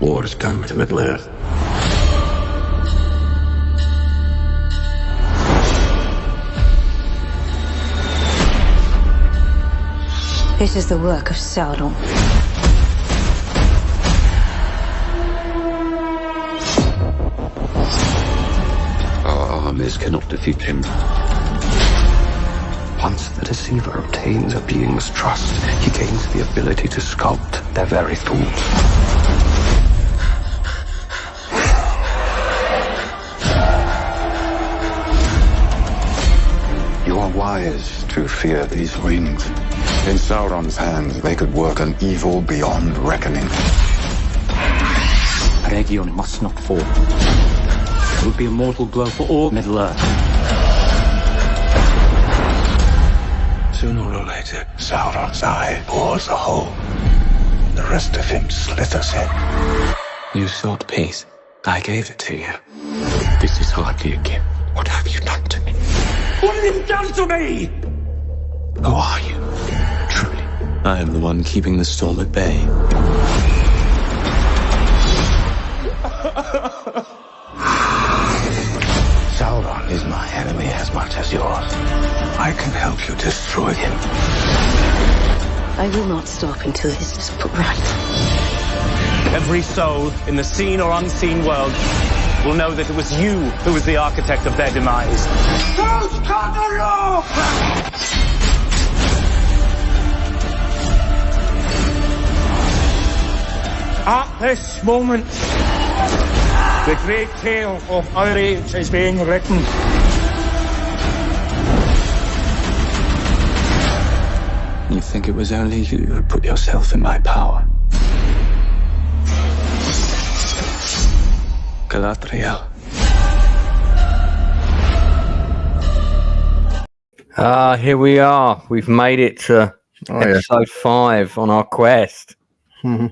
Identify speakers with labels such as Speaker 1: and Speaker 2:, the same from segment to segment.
Speaker 1: War has come to Middle-earth.
Speaker 2: This is the work of Sauron.
Speaker 1: Our armies cannot defeat him. Once the deceiver obtains a being's trust, he gains the ability to sculpt their very thoughts. You are wise to fear these rings. In Sauron's hands, they could work an evil beyond reckoning.
Speaker 3: Aegion must not fall. It would be a mortal blow for all Middle-earth.
Speaker 1: Sooner or later, Sauron's eye bores a hole. The rest of him slithers in. You sought peace. I gave it to you. This is hardly a gift. What have you done to me?
Speaker 3: What have you done to me?
Speaker 1: Who are you? Truly, I am the one keeping the storm at bay. Sauron is my enemy as much as yours. I can help you destroy him.
Speaker 2: I will not stop until this is put right.
Speaker 3: Every soul in the seen or unseen world will know that it was you who was the architect of their demise. At this moment, the great tale of our age is being written.
Speaker 1: You think it was only you who put yourself in my power? Galadriel.
Speaker 4: Here we are. We've made it to episode 5 on our quest. How's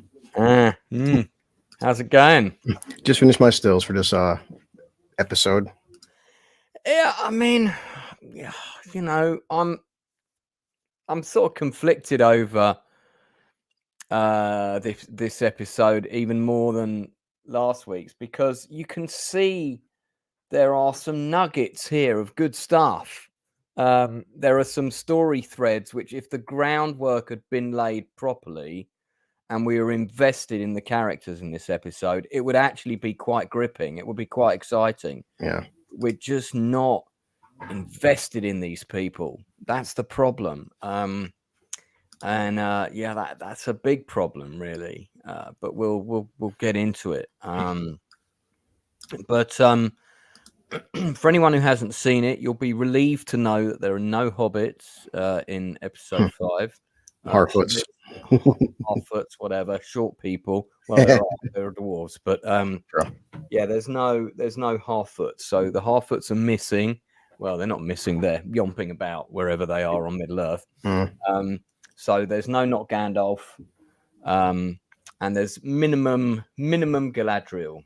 Speaker 4: it going?
Speaker 5: Just finished my stills for this episode.
Speaker 4: Yeah, I mean, you know, I'm sort of conflicted over this episode even more than last week's, because you can see there are some nuggets here of good stuff. There are some story threads which, if the groundwork had been laid properly and we were invested in the characters in this episode, it would actually be quite gripping. It would be quite exciting.
Speaker 5: Yeah.
Speaker 4: We're just not invested in these people. That's the problem. That's a big problem, really. But we'll get into it. For anyone who hasn't seen it, you'll be relieved to know that there are no hobbits in episode 5.
Speaker 5: Harfoots.
Speaker 4: Harfoots, whatever, short people. Well, there are dwarves, but yeah, there's no Harfoots. So the Harfoots are missing. Well, they're not missing. They're yomping about wherever they are on Middle-earth. So there's not Gandalf, and there's minimum Galadriel.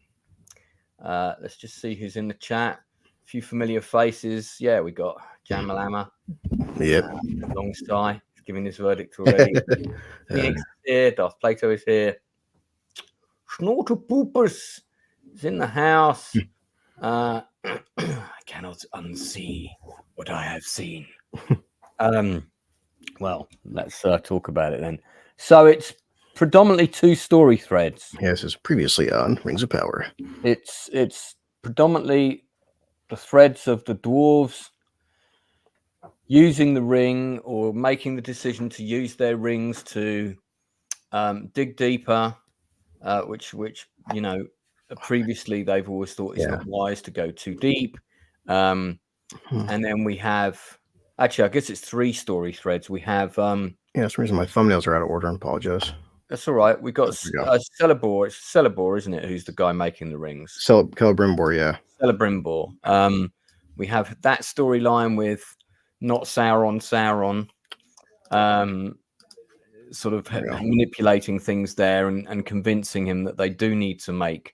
Speaker 4: Let's just see who's in the chat. A few familiar faces. Yeah, we got Jamalama.
Speaker 5: Yep.
Speaker 4: Long Sty. Giving his verdict already. Phoenix is here. Darth Plato is here. Snorter Poopers is in the house. I cannot unsee what I have seen. Well, let's talk about it then. So it's predominantly 2 story threads.
Speaker 5: Yes, it's previously on Rings of Power.
Speaker 4: It's predominantly the threads of the dwarves using the ring or making the decision to use their rings to dig deeper, which you know, previously they've always thought it's not wise to go too deep. And then we have, actually, I guess it's 3 story threads. We have
Speaker 5: that's the reason my thumbnails are out of order. I apologize.
Speaker 4: That's all right. We got Celeborn. It's Celeborn, isn't it? Who's the guy making the rings?
Speaker 5: Celebrimbor, yeah.
Speaker 4: Celebrimbor. We have that storyline with not Sauron, sort of manipulating things there and convincing him that they do need to make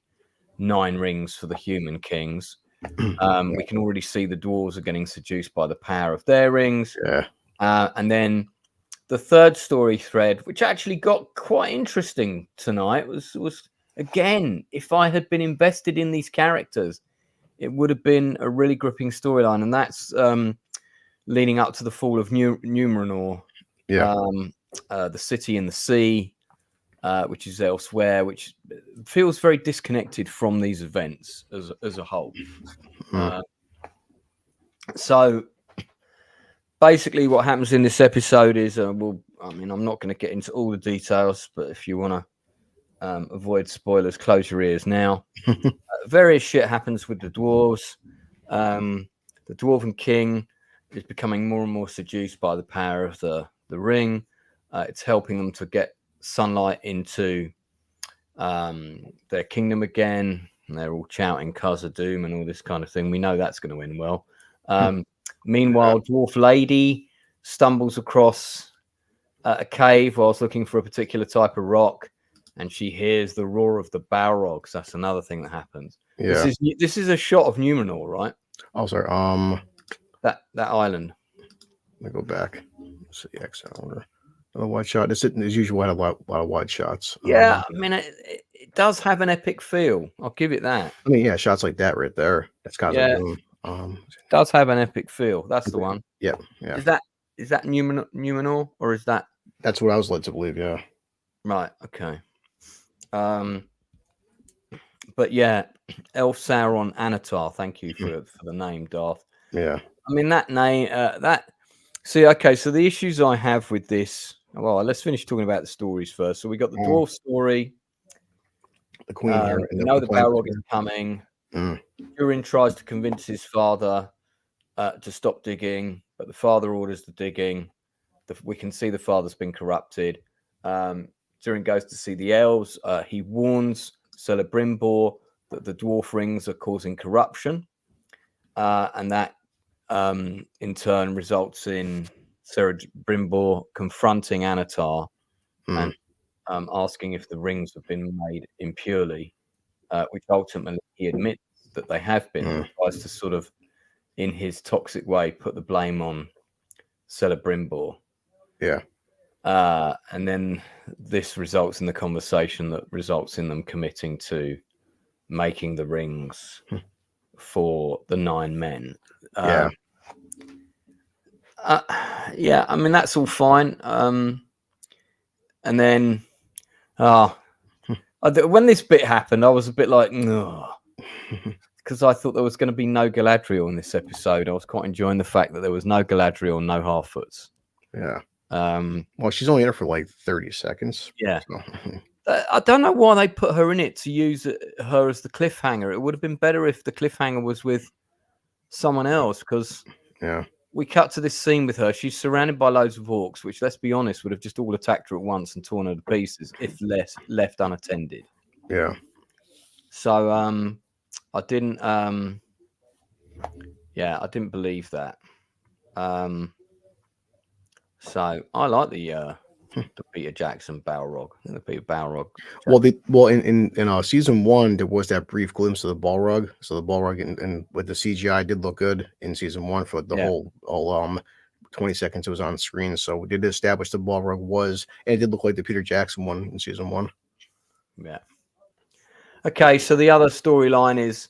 Speaker 4: 9 rings for the human kings. We can already see the dwarves are getting seduced by the power of their rings.
Speaker 5: Yeah.
Speaker 4: And then the 3rd story thread, which actually got quite interesting tonight, was again, if I had been invested in these characters, it would have been a really gripping storyline, and that's leading up to the fall of Numenor, the city in the sea, which is elsewhere, which feels very disconnected from these events as a whole. So basically, what happens in this episode is, I'm not going to get into all the details, but if you want to avoid spoilers, close your ears now. Various shit happens with the dwarves. The dwarven king is becoming more and more seduced by the power of the ring. It's helping them to get sunlight into their kingdom again. And they're all shouting Khazad-dûm and all this kind of thing. We know that's going to end well. Meanwhile, Dwarf Lady stumbles across a cave whilst looking for a particular type of rock, and she hears the roar of the Balrogs. That's another thing that happens.
Speaker 5: Yeah.
Speaker 4: This is a shot of Numenor, right?
Speaker 5: Oh, sorry.
Speaker 4: That island.
Speaker 5: Let me go back. Let's see, X order. A wide shot. It's usually a lot of wide shots.
Speaker 4: Yeah, I mean, it does have an epic feel. I'll give it that.
Speaker 5: I mean, yeah, shots like that right there. That's kind of
Speaker 4: it does have an epic feel. That's the one.
Speaker 5: Yeah, yeah.
Speaker 4: Is that Numenor, or is that?
Speaker 5: That's what I was led to believe. Yeah.
Speaker 4: Right. Okay. But yeah, Elf Sauron Anatar. Thank you for the name, Darth.
Speaker 5: Yeah.
Speaker 4: I mean that name. See, okay. So the issues I have with this. Well, let's finish talking about the stories first. So we got the dwarf story.
Speaker 5: The queen.
Speaker 4: We know the Balrog is coming. Durin tries to convince his father to stop digging, but the father orders the digging. We can see the father's been corrupted. Durin goes to see the elves. He warns Celebrimbor that the dwarf rings are causing corruption, and that in turn results in Celebrimbor confronting Anatar and asking if the rings have been made impurely, which ultimately he admits that they have been. He tries to sort of, in his toxic way, put the blame on Celebrimbor.
Speaker 5: Yeah.
Speaker 4: And then this results in the conversation that results in them committing to making the rings for the 9 men. Yeah, I mean, that's all fine. And then when this bit happened, I was a bit like, because I thought there was going to be no Galadriel in this episode. I was quite enjoying the fact that there was no Galadriel, no Half-Foots.
Speaker 5: Yeah. Well, she's only in it for like 30 seconds.
Speaker 4: Yeah.
Speaker 5: So.
Speaker 4: I don't know why they put her in it to use her as the cliffhanger. It would have been better if the cliffhanger was with someone else, because we cut to this scene with her. She's surrounded by loads of orcs, which, let's be honest, would have just all attacked her at once and torn her to pieces if left unattended.
Speaker 5: Yeah.
Speaker 4: So I didn't believe that. So I like the Peter Jackson Balrog. The Peter Balrog.
Speaker 5: Well, in season 1 there was that brief glimpse of the Balrog. So the Balrog and with the CGI did look good in season 1 for the whole 20 seconds it was on screen. So we did establish the Balrog was, and it did look like the Peter Jackson one in season 1.
Speaker 4: Yeah. Okay, so the other storyline is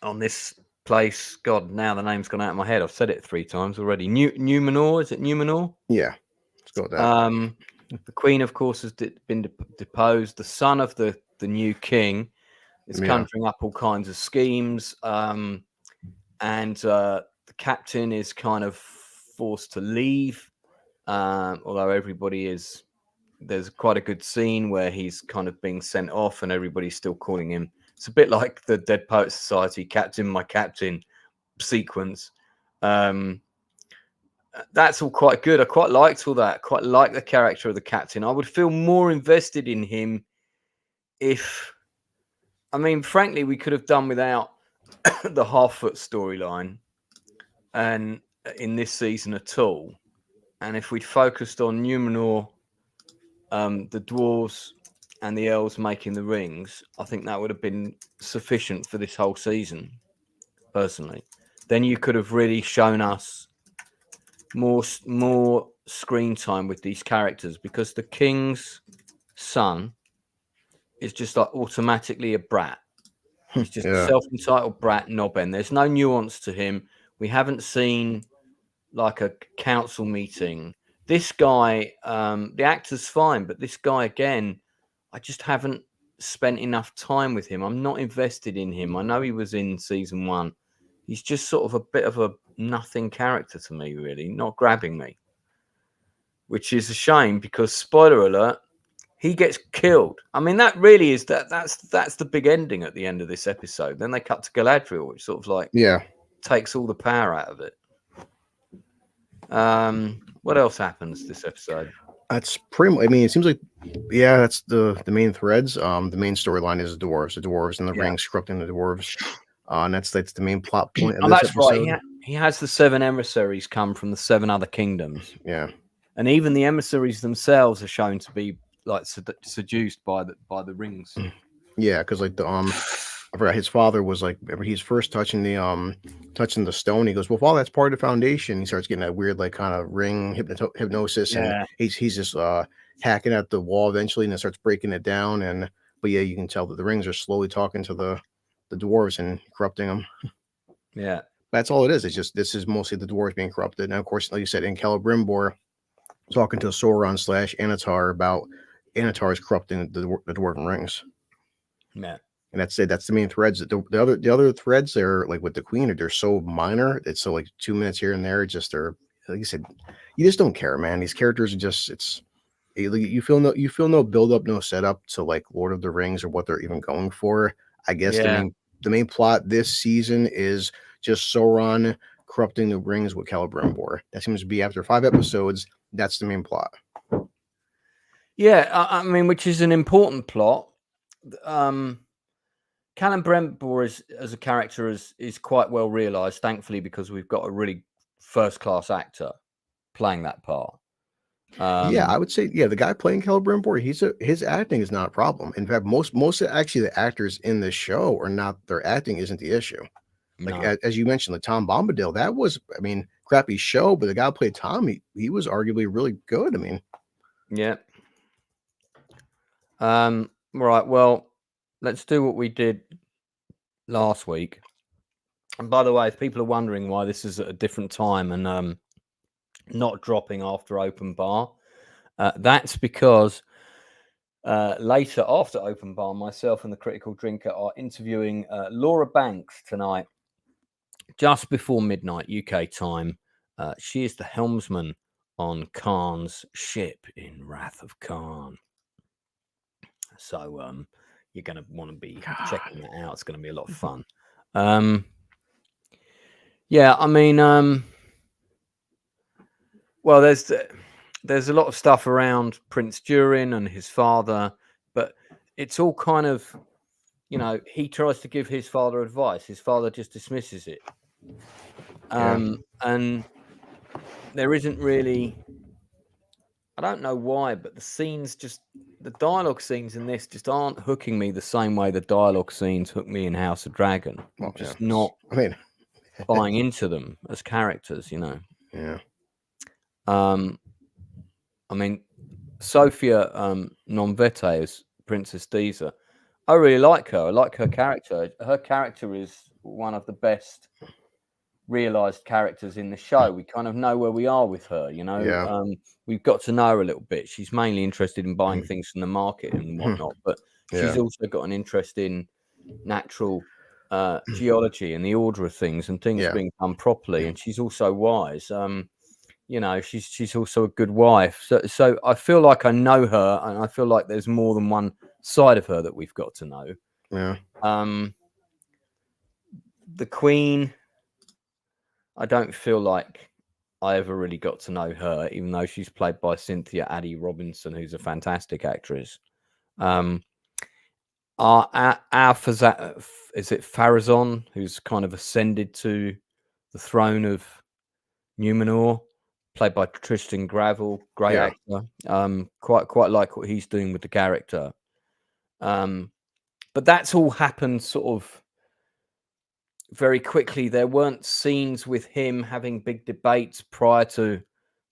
Speaker 4: on this place. God, now the name's gone out of my head. I've said it 3 times already. Numenor, is it Numenor?
Speaker 5: Yeah, let's go with that.
Speaker 4: The queen, of course, has been deposed. The son of the new king is conjuring up all kinds of schemes, and the captain is kind of forced to leave, although everybody is. There's quite a good scene where he's kind of being sent off and everybody's still calling him. It's a bit like the Dead Poets Society, Captain, my captain sequence. That's all quite good. I quite liked all that. Quite like the character of the captain. I would feel more invested in him frankly, we could have done without the Half-Foot storyline and in this season at all. And if we'd focused on Numenor, the dwarves and the elves making the rings, I think that would have been sufficient for this whole season, personally. Then you could have really shown us more screen time with these characters, because the king's son is just like automatically a brat. He's just a
Speaker 5: Yeah.
Speaker 4: self-entitled brat knobben. There's no nuance to him. We haven't seen like a council meeting. This guy, the actor's fine, but this guy again, I just haven't spent enough time with him. I'm not invested in him. I know he was in season 1. He's just sort of a bit of a nothing character to me, really, not grabbing me, which is a shame because, spoiler alert, he gets killed. I mean, that really is that's the big ending at the end of this episode. Then they cut to Galadriel, which sort of like takes all the power out of it. What else happens this episode?
Speaker 5: That's pretty much, I mean, it seems like, that's the main threads. The main storyline is the dwarves and the rings corrupting the dwarves. And that's the main plot point of this episode.
Speaker 4: Right. He has the 7 emissaries come from the 7 other kingdoms.
Speaker 5: Yeah.
Speaker 4: And even the emissaries themselves are shown to be like seduced by the rings.
Speaker 5: Yeah, because like I forgot, his father was like, whenever he's first touching the stone, he goes, well, Father, that's part of the foundation. He starts getting that weird like kind of ring hypnosis, and he's just hacking at the wall eventually, and then starts breaking it down. But you can tell that the rings are slowly talking to the dwarves and corrupting them.
Speaker 4: Yeah,
Speaker 5: that's all it is. It's just, this is mostly the dwarves being corrupted, and of course, like you said, in Celebrimbor, talking to Sauron / Anatar about Anatar is corrupting the dwarven rings.
Speaker 4: Yeah.
Speaker 5: And that's it. That's the main threads. The other threads are like with the Queen, they're so minor. It's so like 2 minutes here and there. Just they're, like you said, you just don't care, man. These characters are just, you feel no build up, no setup to like Lord of the Rings or what they're even going for. I guess the main plot this season is just Sauron corrupting the rings with Celebrimbor. That seems to be, after 5 episodes, that's the main plot.
Speaker 4: Yeah, I mean, which is an important plot. Celebrimbor as a character is quite well realized, thankfully, because we've got a really first-class actor playing that part.
Speaker 5: I would say, the guy playing Celebrimbor, his acting is not a problem. In fact, most of actually the actors in the show are not, their acting isn't the issue. Like as you mentioned, like Tom Bombadil, that was, I mean, crappy show, but the guy who played Tom, he was arguably really good. I mean,
Speaker 4: yeah. Right. Well, let's do what we did last week. And by the way, if people are wondering why this is at a different time and not dropping after open bar, that's because later, after open bar, myself and the Critical Drinker are interviewing Laura Banks tonight, just before midnight UK time. She is the helmsman on Khan's ship in Wrath of Khan. So you're going to want to be checking that out. It's going to be a lot of fun. Yeah, I mean, well, there's a lot of stuff around Prince Durin and his father, but it's all kind of, he tries to give his father advice. His father just dismisses it. And there isn't really, I don't know why, but the dialogue scenes in this just aren't hooking me the same way the dialogue scenes hook me in House of Dragon. I'm just not buying into them as characters,
Speaker 5: Yeah.
Speaker 4: I mean, Sophia Nonvete as Princess Disa, I really like her. I like her character. Her character is one of the best realized characters in the show. We kind of know where we are with her, we've got to know her a little bit. She's mainly interested in buying things from the market and whatnot, but she's also got an interest in natural geology and the order of things and things being done properly, and she's also wise. She's also a good wife, so I feel like I know her, and I feel like there's more than one side of her that we've got to know. The Queen, I don't feel like I ever really got to know her, even though she's played by Cynthia Addie Robinson, who's a fantastic actress. Is it Pharazôn, who's kind of ascended to the throne of Numenor, played by Tristan Gravel, great actor. Quite like what he's doing with the character. But that's all happened sort of very quickly. There weren't scenes with him having big debates prior to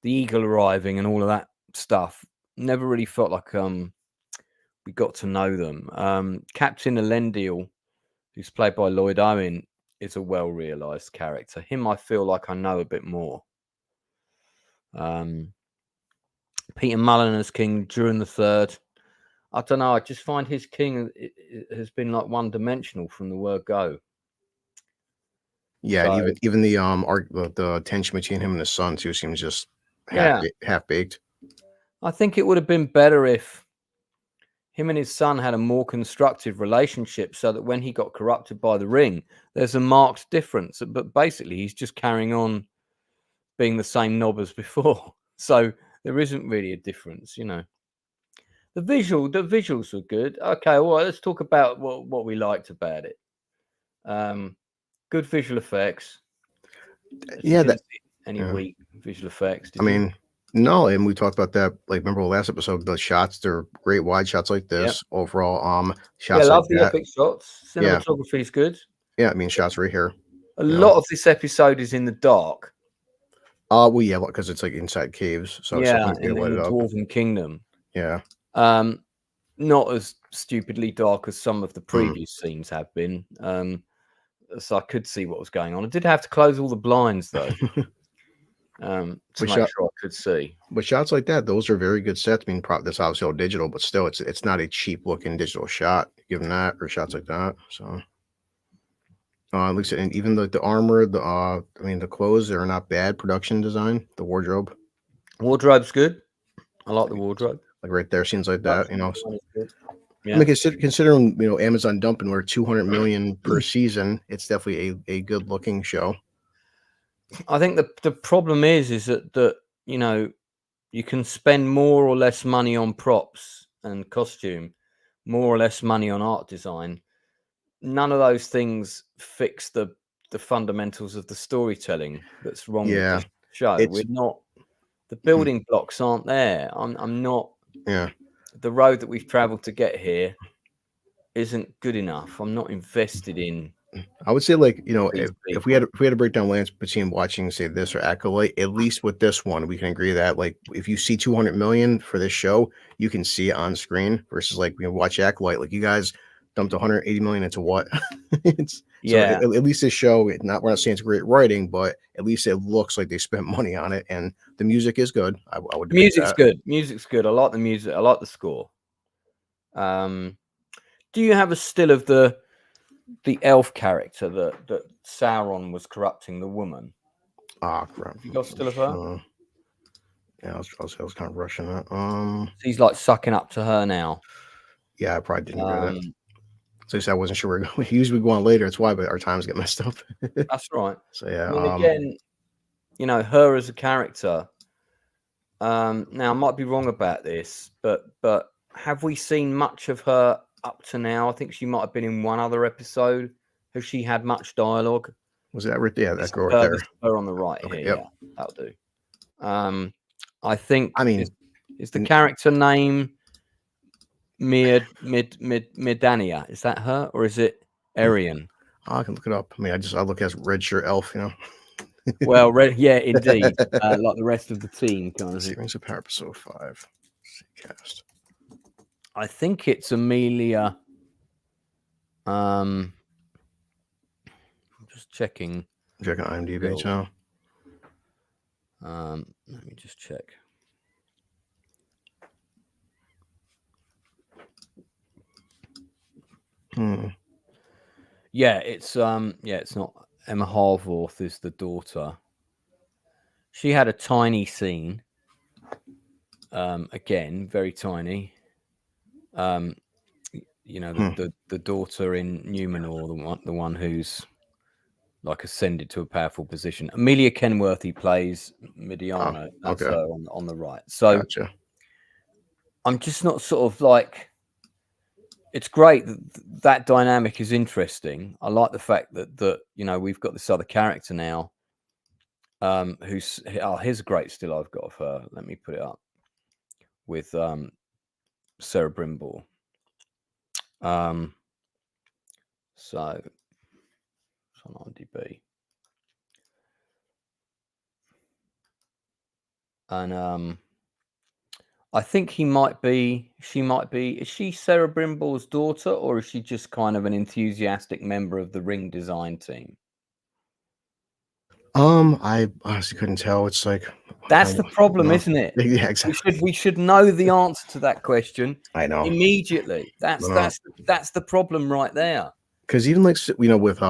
Speaker 4: the eagle arriving and all of that stuff. Never really felt like we got to know them. Captain Elendil, who's played by Lloyd Owen, is a well-realised character. Him, I feel like I know a bit more. Peter Mullen as King Durin III. I don't know. I just find his king has been like one-dimensional from the word go.
Speaker 5: Yeah, so, and even the tension between him and his son too seems just half baked.
Speaker 4: I think it would have been better if him and his son had a more constructive relationship, so that when he got corrupted by the ring, there's a marked difference. But basically, he's just carrying on being the same knob as before. So there isn't really a difference, you know. The visuals were good. Okay, well, let's talk about what we liked about it. Good visual effects. Any weak visual effects?
Speaker 5: I mean, no, and we talked about that. Like, remember the last episode? The shots, they're great wide shots like this. Yep. Overall, shots.
Speaker 4: Yeah, I love the epic shots. Cinematography is good.
Speaker 5: Yeah, I mean, shots right here.
Speaker 4: A lot of this episode is in the dark.
Speaker 5: Well, yeah, because it's like inside caves. So
Speaker 4: yeah, in the Dwarven Kingdom.
Speaker 5: Yeah.
Speaker 4: Not as stupidly dark as some of the previous scenes have been. So I could see what was going on. I did have to close all the blinds though, to make sure I could see.
Speaker 5: But shots like that, those are very good sets. I mean, that's obviously all digital, but still, it's not a cheap looking digital shot. Given that, or shots like that. So, at least, and even the armor, the clothes, they're not bad production design. The
Speaker 4: wardrobe's good. I like the wardrobe.
Speaker 5: Like right there, scenes like that, you know. Yeah. I mean, considering Amazon dumping where $200 million per season, it's definitely a good looking show.
Speaker 4: I think the problem is that you can spend more or less money on props and costume, more or less money on art design. None of those things fix the fundamentals of the storytelling that's wrong with the show. The building blocks aren't there. I'm not.
Speaker 5: Yeah.
Speaker 4: The road that we've traveled to get here isn't good enough. I'm not invested in.
Speaker 5: I would say, like, if we had to break down Lance between watching, say, this or Acolyte, at least with this one, we can agree that, like, if you see 200 million for this show, you can see it on screen versus, like, watch Acolyte. Like, you guys dumped 180 million into what? At least this show, we're not saying it's great writing, but at least it looks like they spent money on it, and the music is good. I would.
Speaker 4: Music's good. Music's good. I like the music. I like the score. Do you have a still of the elf character that Sauron was corrupting the woman?
Speaker 5: Crap.
Speaker 4: Have you got still of her?
Speaker 5: Yeah, I was kind of rushing that.
Speaker 4: He's like sucking up to her now.
Speaker 5: Yeah, I probably didn't read it. So I wasn't sure we usually go on later. It's why, but our times get messed up.
Speaker 4: That's right.
Speaker 5: So yeah.
Speaker 4: I mean, again, her as a character. Now I might be wrong about this, but have we seen much of her up to now? I think she might have been in one other episode. Has she had much dialogue?
Speaker 5: Was that right there? That girl right there.
Speaker 4: Her on the right here.
Speaker 5: Yep.
Speaker 4: Yeah, that'll do. I think.
Speaker 5: I mean,
Speaker 4: is the character name Midania? Is that her, or is it Arian?
Speaker 5: I can look it up. I mean, I look at red shirt elf,
Speaker 4: Well, yeah, indeed. Like the rest of the team, kind of.
Speaker 5: Rings of Power, episode 5. Cast.
Speaker 4: I think it's Amelia. I'm just checking.
Speaker 5: Checking IMDb now.
Speaker 4: Let me just check. Yeah, it's not Emma Harvorth is the daughter. She had a tiny scene. Again, very tiny. The daughter in Numenor, the one who's like ascended to a powerful position. Amelia Kenworthy plays Midiana. That's her on the right. So
Speaker 5: gotcha.
Speaker 4: I'm just not sort of like. It's great that dynamic is interesting. I like the fact that we've got this other character now. Here's a great still I've got of her. Let me put it up with Sarah Brimble. So it's on IMDb, and I think she might be. Is she Sarah Brimball's daughter, or is she just kind of an enthusiastic member of the ring design team?
Speaker 5: I honestly couldn't tell. It's like
Speaker 4: that's the problem, isn't it?
Speaker 5: Yeah, exactly.
Speaker 4: We should know the answer to that question.
Speaker 5: I know
Speaker 4: immediately. That's the problem right there.
Speaker 5: Because even like with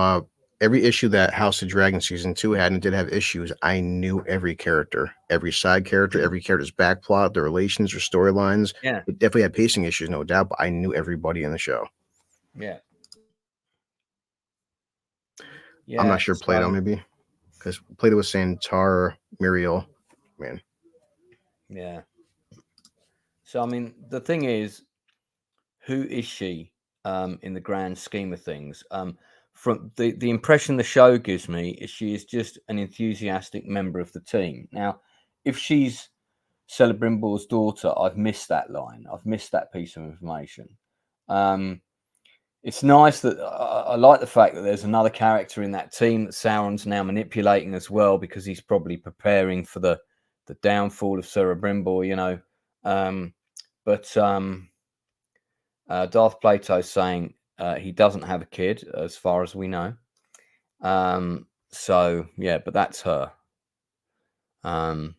Speaker 5: every issue that House of Dragon season 2 had and did have issues, I knew every character, every side character, every character's backplot, their relations or storylines.
Speaker 4: Yeah,
Speaker 5: it definitely had pacing issues, no doubt, but I knew everybody in the show.
Speaker 4: Yeah.
Speaker 5: I'm not sure Plato maybe, because Plato was saying Tar, Muriel, man.
Speaker 4: Yeah. So I mean, the thing is, who is she in the grand scheme of things? From the impression the show gives me is she is just an enthusiastic member of the team. Now, if she's Celebrimble's daughter, I've missed that line. I've missed that piece of information. It's nice that I like the fact that there's another character in that team that Sauron's now manipulating as well, because he's probably preparing for the downfall of Celebrimble, you know. But Darth Plato's saying he doesn't have a kid, as far as we know. So yeah, but that's her. And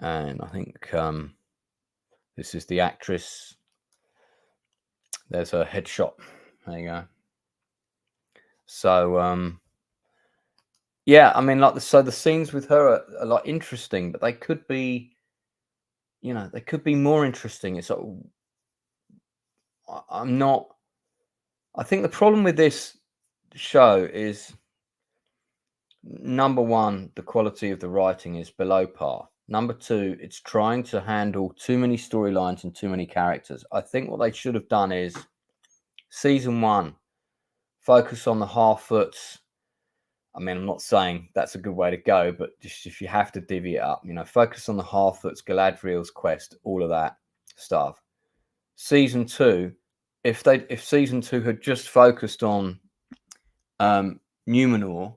Speaker 4: I think this is the actress. There's her headshot. There you go. So yeah, I mean, so the scenes with her are like interesting, but they could be, you know, they could be more interesting. It's like, I think the problem with this show is, number one, the quality of the writing is below par. Number two, it's trying to handle too many storylines and too many characters. I think what they should have done is, season 1, focus on the Harfoots. I mean, I'm not saying that's a good way to go, but just if you have to divvy it up, you know, focus on the Harfoots, Galadriel's quest, all of that stuff. Season 2, if season 2 had just focused on Numenor,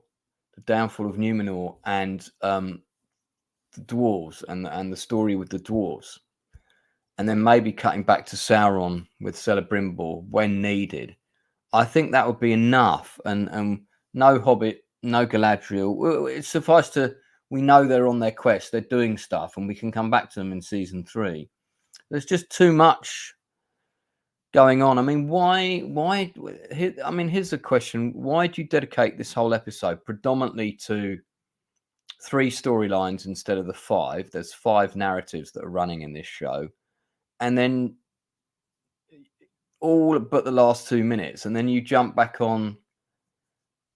Speaker 4: the downfall of Numenor, and the dwarves and the story with the dwarves, and then maybe cutting back to Sauron with Celebrimble when needed, I think that would be enough. And no Hobbit, no Galadriel. It's suffice to, we know they're on their quest, they're doing stuff, and we can come back to them in season 3. There's just too much going on. I mean, why? I mean, here's a question: why do you dedicate this whole episode predominantly to 3 storylines instead of the 5? There's 5 narratives that are running in this show, and then all but the last 2 minutes, and then you jump back on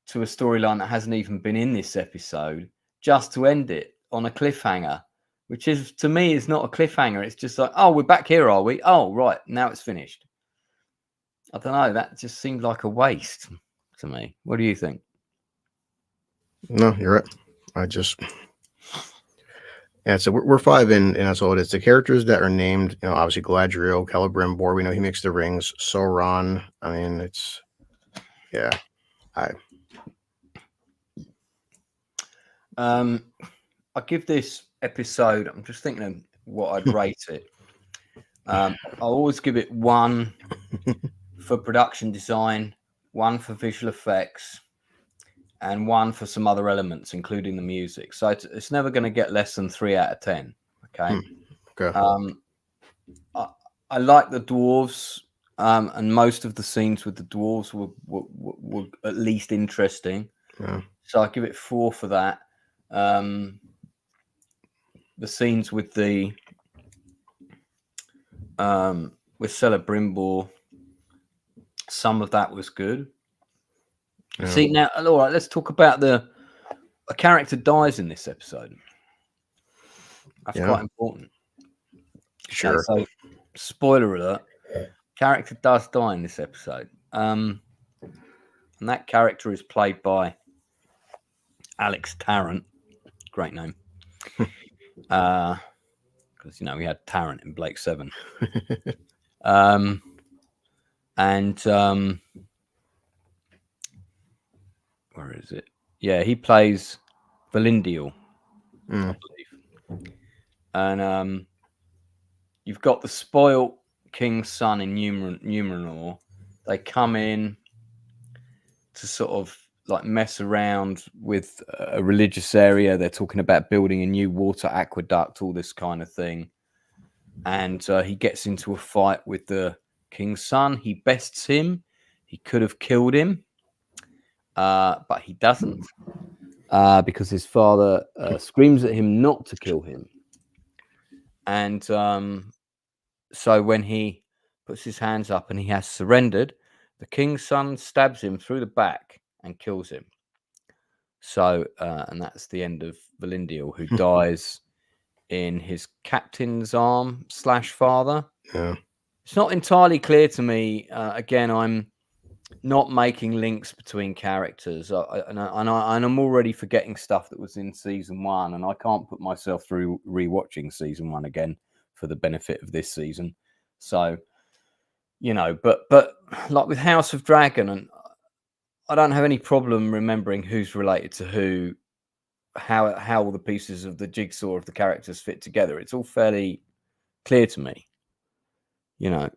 Speaker 4: to a storyline that hasn't even been in this episode, just to end it on a cliffhanger, which is, to me, is not a cliffhanger. It's just like, oh, we're back here, are we? Oh, right, now it's finished. I don't know. That just seemed like a waste to me. What do you think?
Speaker 5: No, you're right. So we're 5 in, and that's all it is. The characters that are named, you know, obviously Galadriel, Celebrimbor, we know he makes the rings. Sauron. I mean, it's, yeah.
Speaker 4: I give this episode, I'm just thinking of what I'd rate it. I always give it 1 for production design, 1 for visual effects, and 1 for some other elements, including the music. So it's never going to get less than 3 out of 10. Okay.
Speaker 5: Okay.
Speaker 4: I like the dwarves, and most of the scenes with the dwarves were at least interesting.
Speaker 5: Yeah.
Speaker 4: So I give it 4 for that. The scenes with the with Celebrimbor, some of that was good. Yeah. See, now, all right, let's talk about a character dies in this episode. That's quite important.
Speaker 5: Sure.
Speaker 4: So, spoiler alert, character does die in this episode. And that character is played by Alex Tarrant. Great name. Because, you know, we had Tarrant in Blake 7. Where is it? Yeah, he plays Valindial, I believe. And you've got the spoilt king's son in Numenor. They come in to sort of like mess around with a religious area. They're talking about building a new water aqueduct, all this kind of thing. And he gets into a fight with the king's son. He bests him. He could have killed him, but he doesn't, because his father screams at him not to kill him. And so when he puts his hands up and he has surrendered, the king's son stabs him through the back and kills him. So, and that's the end of Valindial, who dies in his captain's arm / father.
Speaker 5: Yeah.
Speaker 4: It's not entirely clear to me. Again, I'm not making links between characters, and I'm already forgetting stuff that was in season 1, and I can't put myself through rewatching season 1 again for the benefit of this season. So, you know, but like with House of Dragon, and I don't have any problem remembering who's related to who, how all the pieces of the jigsaw of the characters fit together. It's all fairly clear to me. You know,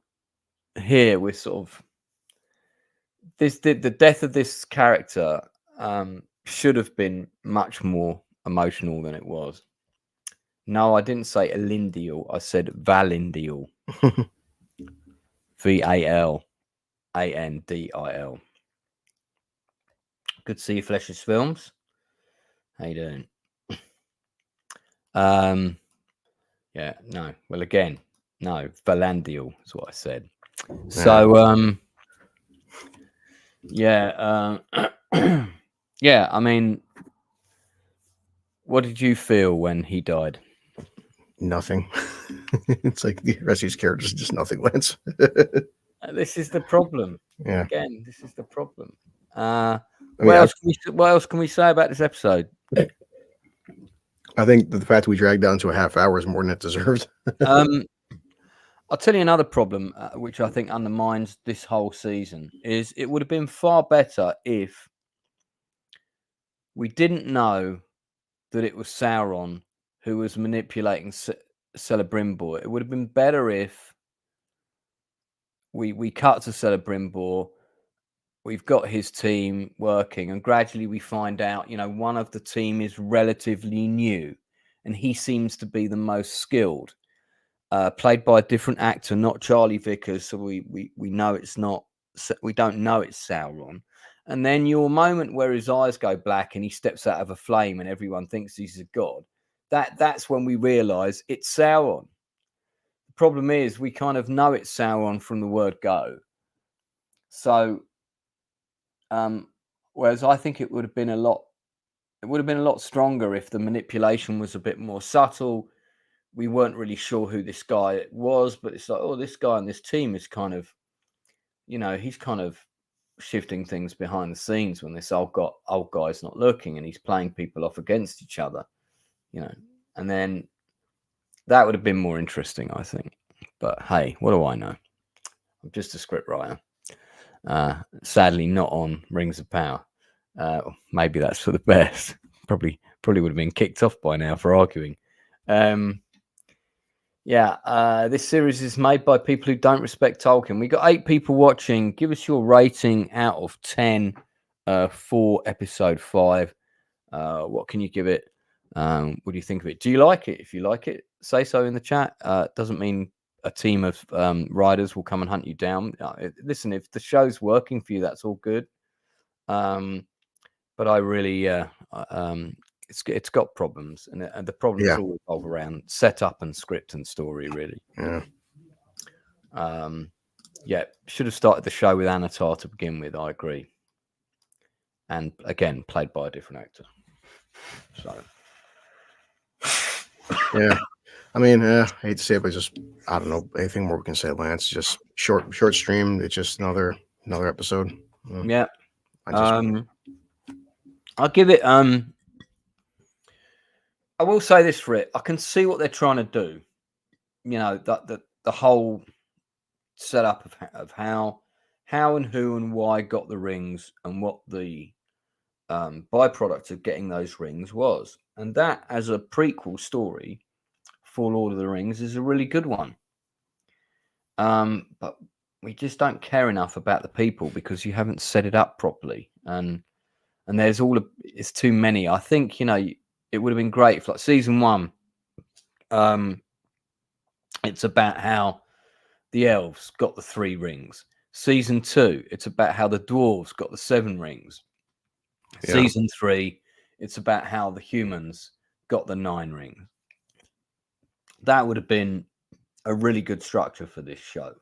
Speaker 4: here we're sort of the death of this character should have been much more emotional than it was. No, I didn't say Alindial. I said Valindial. Valandil. Good to see you, Flesh's Films. How you doing? Yeah, no. Well, again, no. Valandial is what I said. So, yeah, yeah. I mean, what did you feel when he died?
Speaker 5: Nothing. It's like the rest of these characters just nothing, Lance.
Speaker 4: This is the problem.
Speaker 5: Yeah.
Speaker 4: Again, this is the problem. What else can we say about this episode?
Speaker 5: I think the fact we dragged down to a half hour is more than it deserved.
Speaker 4: I'll tell you another problem, which I think undermines this whole season, is it would have been far better if we didn't know that it was Sauron who was manipulating Celebrimbor. It would have been better if we cut to Celebrimbor, we've got his team working, and gradually we find out, you know, one of the team is relatively new, and he seems to be the most skilled. Played by a different actor, not Charlie Vickers, so we know it's not. We don't know it's Sauron. And then your moment where his eyes go black and he steps out of a flame and everyone thinks he's a god. That's when we realise it's Sauron. The problem is we kind of know it's Sauron from the word go. So, whereas I think it would have been a lot stronger if the manipulation was a bit more subtle. We weren't really sure who this guy was, but it's like, oh, this guy on this team is kind of, you know, he's kind of shifting things behind the scenes when this old guy's not looking, and he's playing people off against each other, you know. And then that would have been more interesting, I think. But hey, what do I know? I'm just a scriptwriter. Sadly, not on Rings of Power. Maybe that's for the best. Probably would have been kicked off by now for arguing. Yeah, this series is made by people who don't respect Tolkien. We got 8 people watching. Give us your rating out of 10 for episode 5. What can you give it? What do you think of it? Do you like it? If you like it, say so in the chat. Doesn't mean a team of writers will come and hunt you down. Listen, if the show's working for you, that's all good. But I really, it's got problems, and the problems all revolve around setup and script and story, really. Yeah. Should have started the show with Anatar to begin with. I agree. And again, played by a different actor. So,
Speaker 5: yeah. I mean, I hate to say it, but just I don't know anything more we can say, Lance. Just short stream. It's just another episode.
Speaker 4: Yeah. I'll give it. I will say this for it. I can see what they're trying to do. You know, the whole setup of how and who and why got the rings, and what the byproduct of getting those rings was, and that as a prequel story for Lord of the Rings is a really good one. but we just don't care enough about the people because you haven't set it up properly, and there's it's too many. I think, you know, it would have been great if, like, season 1, it's about how the elves got the 3 rings. Season 2, it's about how the dwarves got the 7 rings.
Speaker 5: Yeah.
Speaker 4: Season 3, it's about how the humans got the 9 rings. That would have been a really good structure for this show.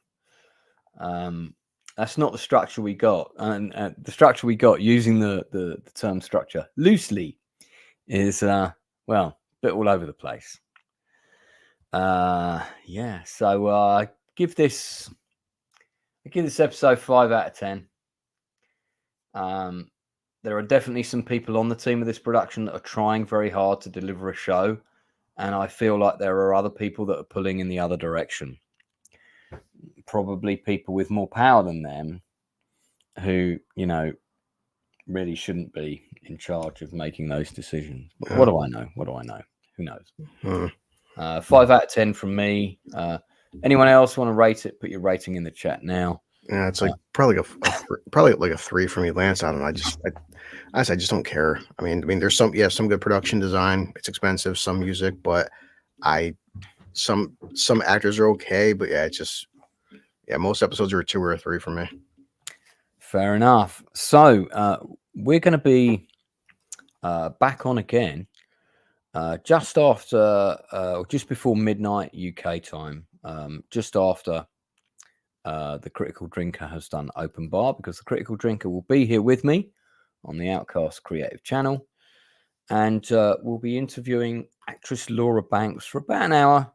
Speaker 4: That's not the structure we got, and the structure we got, using the term structure loosely, is well, a bit all over the place. Yeah, so I give this episode 5 out of 10. There are definitely some people on the team of this production that are trying very hard to deliver a show, and I feel like there are other people that are pulling in the other direction. Probably people with more power than them, who, you know, really shouldn't be in charge of making those decisions. But what do I know? Who knows? 5 out of 10 from me. Anyone else want to rate it? Put your rating in the chat now.
Speaker 5: Yeah, it's like probably like a 3 for me, Lance. I don't know. I just don't care. I mean, there's some good production design. It's expensive, some music, but some actors are okay, but yeah, it's just, most episodes are a 2 or a 3 for me.
Speaker 4: Fair enough. So we're going to be back on again just after, just before midnight UK time, just after the Critical Drinker has done open bar, because the Critical Drinker will be here with me on the Outcast Creative channel, and we'll be interviewing actress Laura Banks for about an hour,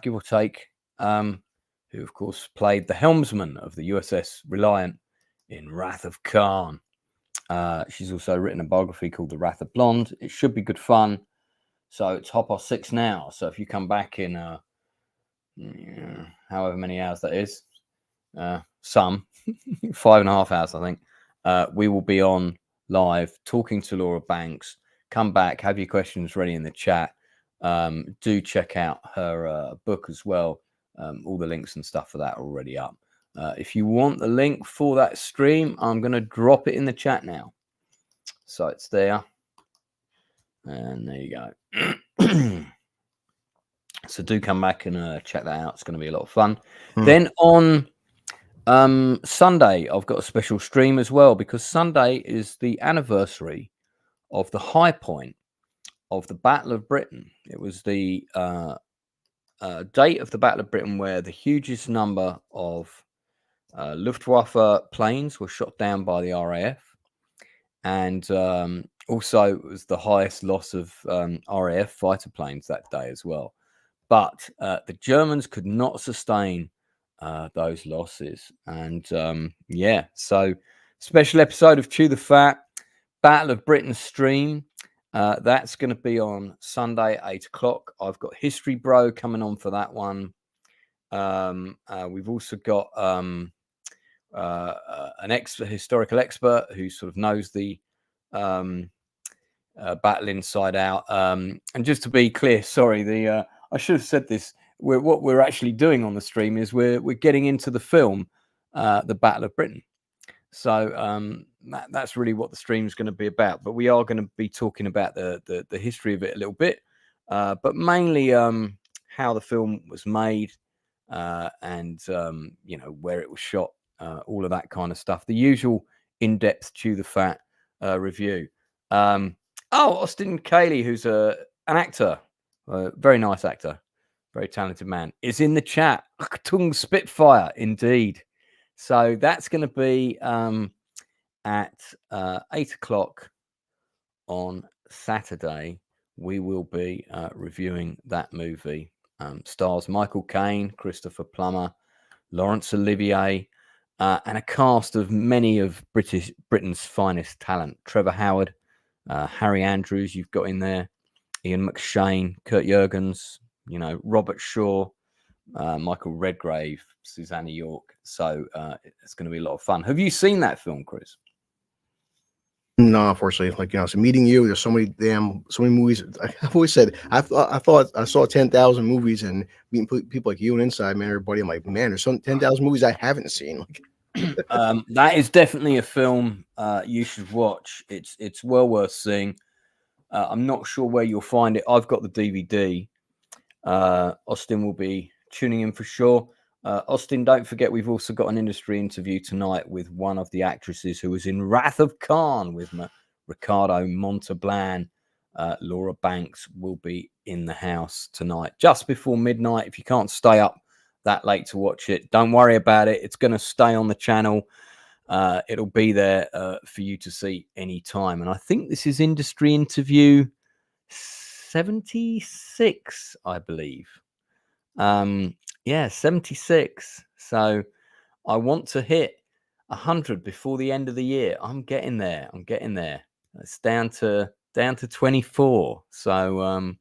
Speaker 4: give or take, who of course played the helmsman of the USS Reliant in Wrath of Khan. She's also written a biography called The Wrath of Blonde. It should be good fun. So it's 6:30 now. So if you come back in however many hours that is, some 5.5 hours, I think, we will be on live talking to Laura Banks. Come back, have your questions ready in the chat. Do check out her book as well. All the links and stuff for that are already up. If you want the link for that stream, I'm going to drop it in the chat now. So it's there. And there you go. So do come back and check that out. It's going to be a lot of fun. Then on Sunday, I've got a special stream as well, because Sunday is the anniversary of the high point of the Battle of Britain. It was the date of the Battle of Britain where the hugest number of Luftwaffe planes were shot down by the RAF, and also it was the highest loss of RAF fighter planes that day as well. But the Germans could not sustain those losses, and so special episode of Chew the Fat, Battle of Britain stream. That's going to be on Sunday, 8:00. I've got History Bro coming on for that one. We've also got an historical expert who sort of knows the battle inside out. And just to be clear, sorry, I should have said this. What we're actually doing on the stream is we're getting into the film, the Battle of Britain. So that's really what the stream is going to be about. But we are going to be talking about the history of it a little bit, but mainly how the film was made, and where it was shot, all of that kind of stuff. The usual in-depth Chew the Fat review. Austin Cayley, who's an actor, very nice actor, very talented man, is in the chat. Tung Spitfire, indeed. So that's going to be at 8:00 on Saturday. We will be reviewing that movie. Stars Michael Caine, Christopher Plummer, Laurence Olivier, and a cast of many of Britain's finest talent. Trevor Howard, Harry Andrews, you've got in there, Ian McShane, Kurt Jurgens, Robert Shaw, Michael Redgrave, Susanna York. So it's going to be a lot of fun. Have you seen that film, Chris?
Speaker 5: No, unfortunately, like, so meeting you, there's so many movies. I've always said I thought I saw 10,000 movies, and meeting people like you and Inside Man, everybody. I'm like, man, there's some 10,000 movies I haven't seen. Like,
Speaker 4: that is definitely a film you should watch. It's well worth seeing. I'm not sure where you'll find it. I've got the DVD. Austin will be tuning in for sure. Austin, don't forget, we've also got an industry interview tonight with one of the actresses who was in Wrath of Khan with Ricardo Montalban. Laura Banks will be in the house tonight, just before midnight. If you can't stay up that late to watch it, don't worry about it. It's going to stay on the channel. It'll be there for you to see anytime. And I think this is industry interview 76, I believe. 76. So I want to hit 100 before the end of the year. I'm getting there. It's down to 24. So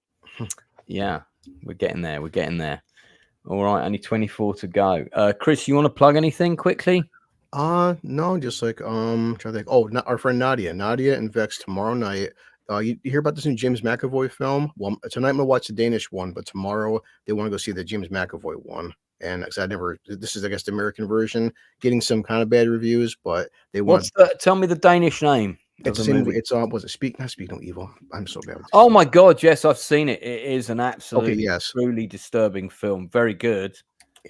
Speaker 4: yeah, we're getting there. All right, only 24 to go. Chris, you want to plug anything quickly?
Speaker 5: No, just like trying to think. Oh, our friend Nadia and Vex tomorrow night. You hear about this new James McAvoy film? Well, tonight I'm gonna watch the Danish one, but tomorrow they want to go see the James McAvoy one. And this is, I guess, the American version, getting some kind of bad reviews, but they want.
Speaker 4: Tell me the Danish name.
Speaker 5: Was it Speak No Evil? I'm so bad with this.
Speaker 4: Oh my God, yes, I've seen it. It is an absolutely truly disturbing film. Very good.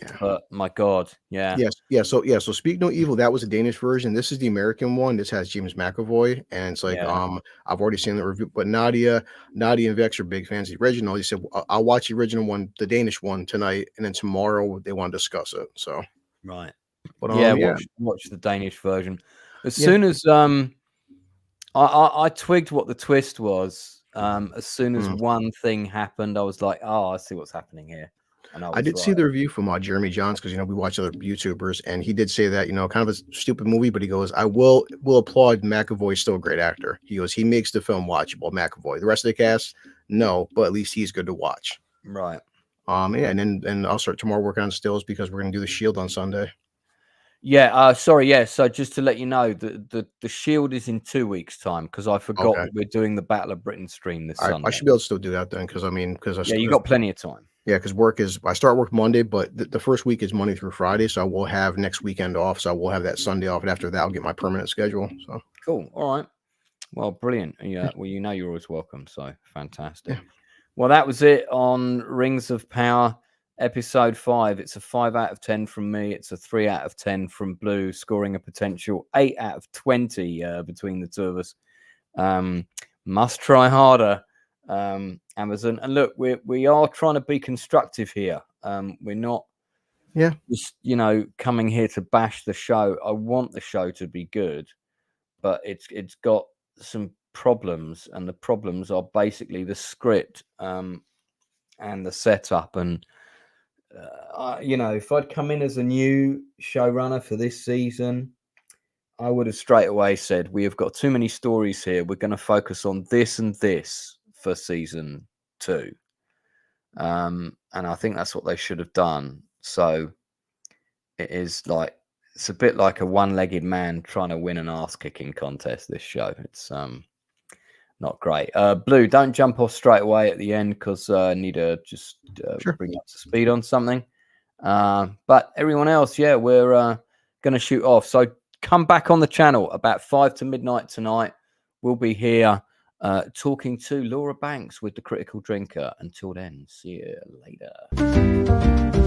Speaker 5: Yeah.
Speaker 4: But my God, yeah.
Speaker 5: Yes. So Speak No Evil, that was the Danish version. This is the American one. This has James McAvoy, and it's like I've already seen the review. But Nadia and Vex are big fans of the original. He said I'll watch the original one, the Danish one tonight, and then tomorrow they want to discuss it. So
Speaker 4: right.
Speaker 5: But
Speaker 4: watch the Danish version. As soon as I twigged what the twist was. As soon as one thing happened, I was like, oh, I see what's happening here. And I did
Speaker 5: see the review from Jeremy Johns, because we watch other YouTubers, and he did say that kind of a stupid movie, but he goes, I will applaud McAvoy, still a great actor. He goes, he makes the film watchable. McAvoy, the rest of the cast, no, but at least he's good to watch.
Speaker 4: Right.
Speaker 5: And then I'll start tomorrow working on stills, because we're gonna do The Shield on Sunday.
Speaker 4: Yeah. Sorry. Yeah. So just to let you know, the Shield is in 2 weeks' time, because I forgot that we're doing the Battle of Britain stream this Sunday.
Speaker 5: I should be able to still do that then, because
Speaker 4: you got plenty of time.
Speaker 5: Yeah, because I start work Monday, but the first week is Monday through Friday, so I will have next weekend off. So I will have that Sunday off, and after that, I'll get my permanent schedule. So
Speaker 4: cool. All right. Well, brilliant. Yeah. Well, you're always welcome. So fantastic. Yeah. Well, that was it on Rings of Power, episode 5. It's a 5 out of 10 from me. It's a 3 out of 10 from Blue, scoring a potential 8 out of 20 between the two of us. Must try harder. Amazon, and look, we are trying to be constructive here. We're not just coming here to bash the show. I want the show to be good, but it's got some problems, and the problems are basically the script and the setup. And if I'd come in as a new showrunner for this season, I would have straight away said, we have got too many stories here, we're going to focus on this and this for season 2, and I think that's what they should have done. So it's a bit like a one-legged man trying to win an ass-kicking contest, this show. It's not great. Blue, don't jump off straight away at the end, because I need to just bring you up to speed on something. But everyone else, we're going to shoot off. So come back on the channel about 5 to midnight tonight. We'll be here talking to Laura Banks with The Critical Drinker. Until then, see you later.